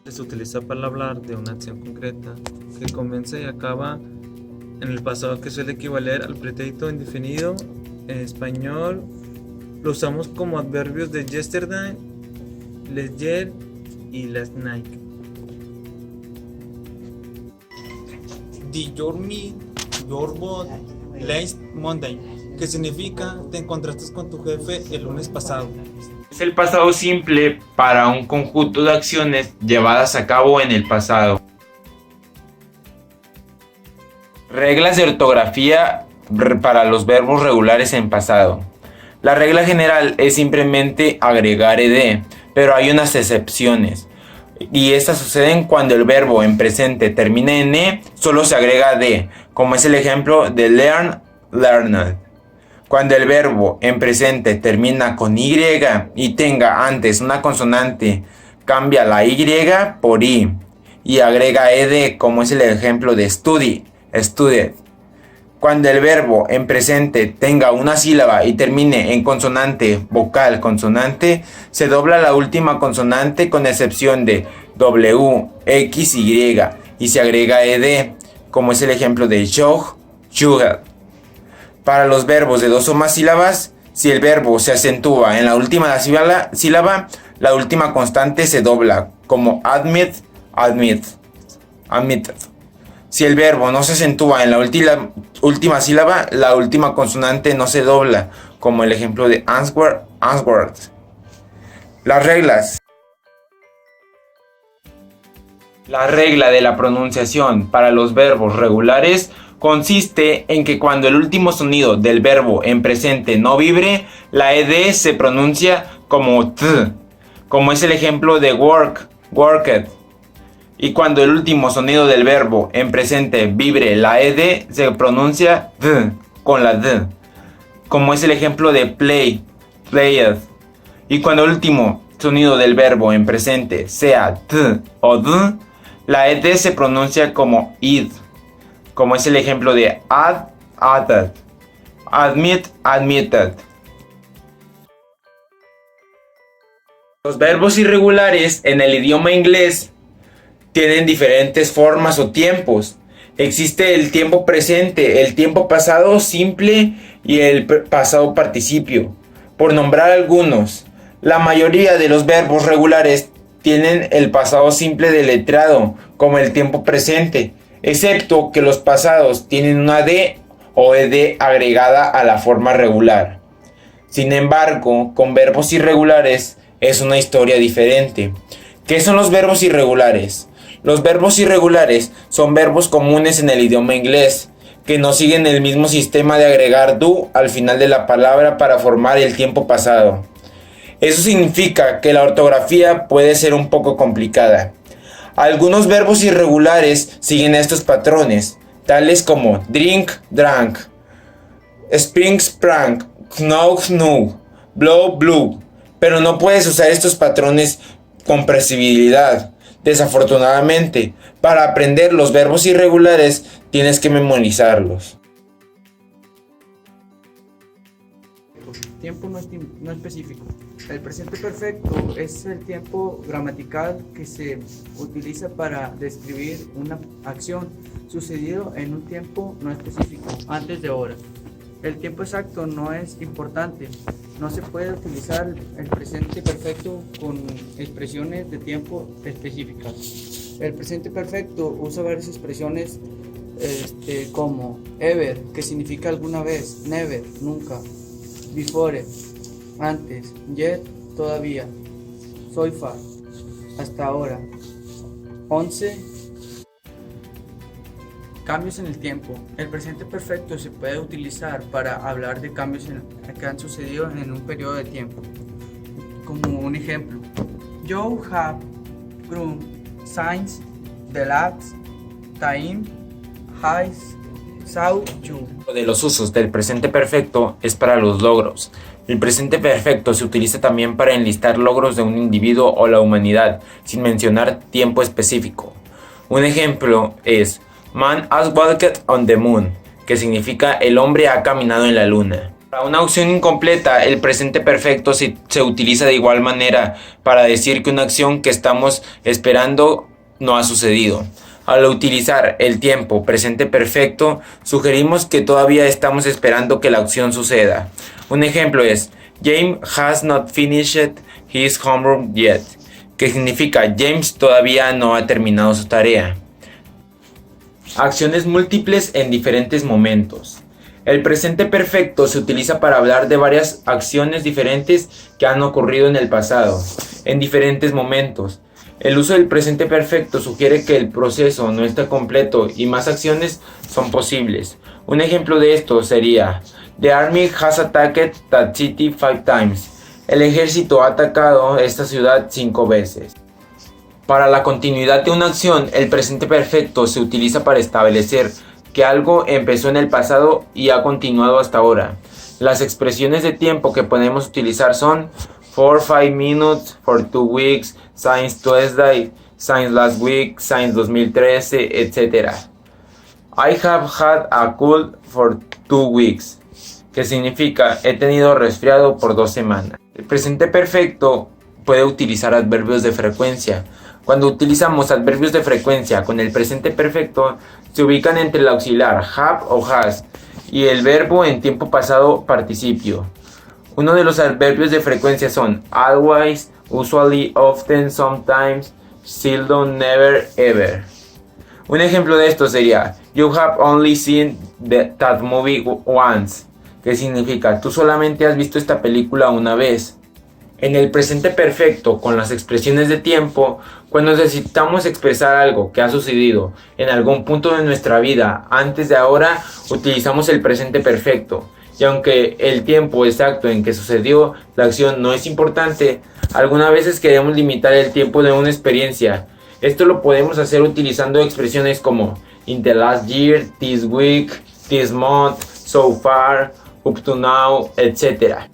Se utiliza para hablar de una acción concreta que comienza y acaba en el pasado, que suele equivaler al pretérito indefinido. En español lo usamos como adverbios de yesterday, year y last night. Did you meet your boss last Monday? Que significa te encontraste con tu jefe el lunes pasado. Es el pasado simple para un conjunto de acciones llevadas a cabo en el pasado. Reglas de ortografía para los verbos regulares en pasado. La regla general es simplemente agregar ed, pero hay unas excepciones. Y estas suceden cuando el verbo en presente termina en e, solo se agrega d, como es el ejemplo de learn, learned. Cuando el verbo en presente termina con y y tenga antes una consonante, cambia la y por i y agrega ed, como es el ejemplo de study, studied. Cuando el verbo en presente tenga una sílaba y termine en consonante, vocal, consonante, se dobla la última consonante con excepción de w, x, y se agrega ed, como es el ejemplo de jog, jugged. Para los verbos de dos o más sílabas, si el verbo se acentúa en la última sílaba, la última constante se dobla, como admit, admitted. Si el verbo no se acentúa en la última sílaba, la última consonante no se dobla, como el ejemplo de answered. Las reglas. La regla de la pronunciación para los verbos regulares consiste en que cuando el último sonido del verbo en presente no vibre, la ed se pronuncia como t, como es el ejemplo de work, worked. Y cuando el último sonido del verbo en presente vibre, la ed se pronuncia d, con la d, como es el ejemplo de play, played. Y cuando el último sonido del verbo en presente sea t o d, la ed se pronuncia como id, como es el ejemplo de added, admit, admitted. Los verbos irregulares en el idioma inglés tienen diferentes formas o tiempos. Existe el tiempo presente, el tiempo pasado simple y el pasado participio. Por nombrar algunos, la mayoría de los verbos regulares tienen el pasado simple deletrado, como el tiempo presente, excepto que los pasados tienen una d o ed agregada a la forma regular. Sin embargo, con verbos irregulares es una historia diferente. ¿Qué son los verbos irregulares? Los verbos irregulares son verbos comunes en el idioma inglés, que no siguen el mismo sistema de agregar do al final de la palabra para formar el tiempo pasado. Eso significa que la ortografía puede ser un poco complicada. Algunos verbos irregulares siguen estos patrones, tales como drink, drank, spring, sprang, snow, snow, blow, blew, pero no puedes usar estos patrones con previsibilidad. Desafortunadamente, para aprender los verbos irregulares tienes que memorizarlos. Tiempo no específico. El presente perfecto es el tiempo gramatical que se utiliza para describir una acción sucedido en un tiempo no específico, antes de hora. El tiempo exacto no es importante. No se puede utilizar el presente perfecto con expresiones de tiempo específicas. El presente perfecto usa varias expresiones como ever, que significa alguna vez, never, nunca, before, antes, yet, todavía, so far, hasta ahora, 11. Cambios en el tiempo. El presente perfecto se puede utilizar para hablar de cambios que han sucedido en un periodo de tiempo. Como un ejemplo, you have grown since the last time I saw you. De los usos del presente perfecto es para los logros. El presente perfecto se utiliza también para enlistar logros de un individuo o la humanidad, sin mencionar tiempo específico. Un ejemplo es Man has walked on the moon, que significa el hombre ha caminado en la luna. Para una acción incompleta, el presente perfecto se utiliza de igual manera para decir que una acción que estamos esperando no ha sucedido. Al utilizar el tiempo presente perfecto, sugerimos que todavía estamos esperando que la acción suceda. Un ejemplo es: James has not finished his homework yet, que significa James todavía no ha terminado su tarea. Acciones múltiples en diferentes momentos. El presente perfecto se utiliza para hablar de varias acciones diferentes que han ocurrido en el pasado, en diferentes momentos. El uso del presente perfecto sugiere que el proceso no está completo y más acciones son posibles. Un ejemplo de esto sería: The army has attacked that city 5 times. El ejército ha atacado esta ciudad 5 veces. Para la continuidad de una acción, el presente perfecto se utiliza para establecer que algo empezó en el pasado y ha continuado hasta ahora. Las expresiones de tiempo que podemos utilizar son for 5 minutes, for 2 weeks, since Tuesday, since last week, since 2013, etc. I have had a cold for 2 weeks, que significa he tenido resfriado por 2 semanas. El presente perfecto puede utilizar adverbios de frecuencia. Cuando utilizamos adverbios de frecuencia con el presente perfecto, se ubican entre el auxiliar have o has y el verbo en tiempo pasado participio. Uno de los adverbios de frecuencia son always, usually, often, sometimes, seldom, never, ever. Un ejemplo de esto sería: You have only seen that movie once, que significa tú solamente has visto esta película una vez. En el presente perfecto, con las expresiones de tiempo, cuando necesitamos expresar algo que ha sucedido en algún punto de nuestra vida antes de ahora, utilizamos el presente perfecto. Y aunque el tiempo exacto en que sucedió la acción no es importante, algunas veces queremos limitar el tiempo de una experiencia. Esto lo podemos hacer utilizando expresiones como in the last year, this week, this month, so far, up to now, etc.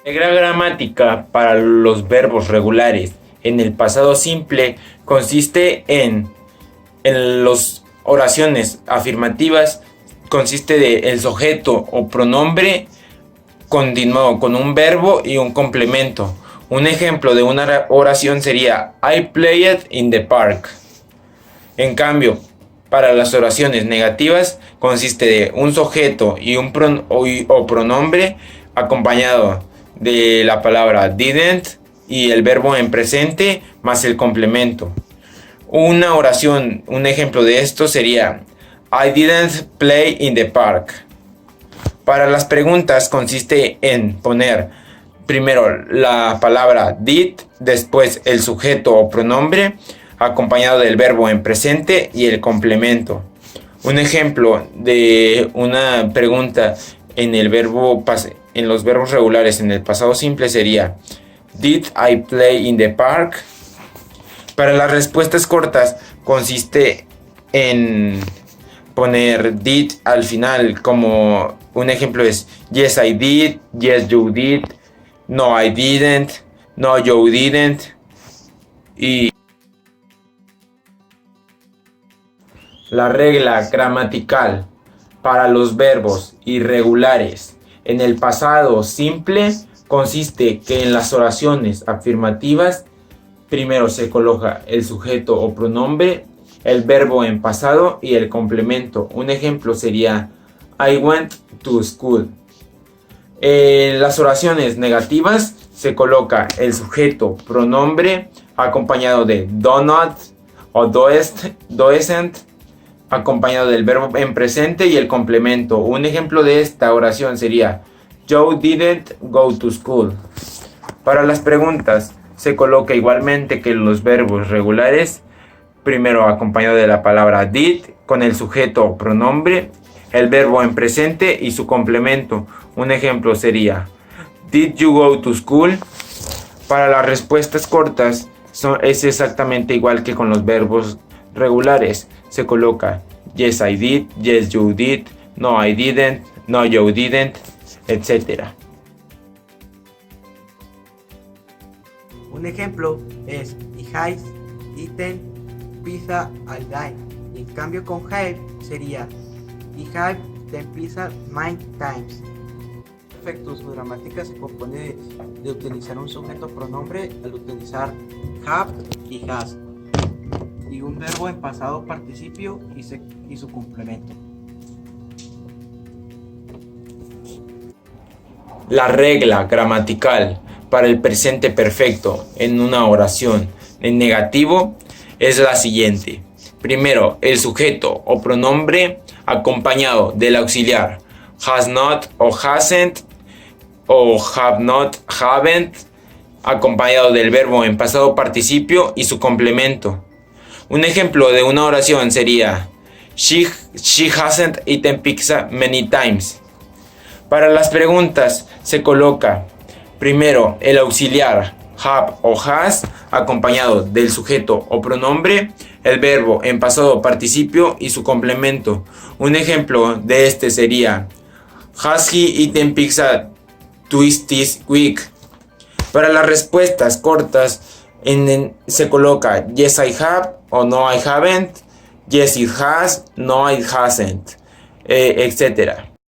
Regla gramática para los verbos regulares en el pasado simple consiste en las oraciones afirmativas, consiste de el sujeto o pronombre continuado con un verbo y un complemento. Un ejemplo de una oración sería I played in the park. En cambio, para las oraciones negativas consiste de un sujeto y un pronombre acompañado de la palabra didn't y el verbo en presente más el complemento. Una oración, un ejemplo de esto sería I didn't play in the park. Para las preguntas consiste en poner primero la palabra did, después el sujeto o pronombre acompañado del verbo en presente y el complemento. Un ejemplo de una pregunta en los verbos regulares en el pasado simple sería Did I play in the park? Para las respuestas cortas consiste en poner did al final, como un ejemplo es Yes I did, Yes you did, No I didn't, No you didn't. Y la regla gramatical para los verbos irregulares en el pasado simple consiste que en las oraciones afirmativas primero se coloca el sujeto o pronombre, el verbo en pasado y el complemento. Un ejemplo sería I went to school. En las oraciones negativas se coloca el sujeto pronombre acompañado de do not o doesn't acompañado del verbo en presente y el complemento. Un ejemplo de esta oración sería Joe didn't go to school. Para las preguntas se coloca igualmente que los verbos regulares, primero acompañado de la palabra did con el sujeto o pronombre, el verbo en presente y su complemento. Un ejemplo sería Did you go to school? Para las respuestas cortas es exactamente igual que con los verbos regulares. Se coloca Yes I did, Yes you did, No I didn't, No you didn't, etc. Un ejemplo es I have eaten pizza all day. En cambio con have sería I have eaten pizza many times. Perfecto, su gramática se compone de utilizar un sujeto pronombre al utilizar have y has, y un verbo en pasado participio y su complemento. La regla gramatical para el presente perfecto en una oración en negativo es la siguiente. Primero, el sujeto o pronombre acompañado del auxiliar has not o hasn't o have not, haven't, acompañado del verbo en pasado participio y su complemento. Un ejemplo de una oración sería She hasn't eaten pizza many times. Para las preguntas se coloca primero el auxiliar have o has acompañado del sujeto o pronombre, el verbo en pasado participio y su complemento. Un ejemplo de este sería Has he eaten pizza twice this week? Para las respuestas cortas se coloca yes I have o no I haven't, yes it has, no it hasn't, etc.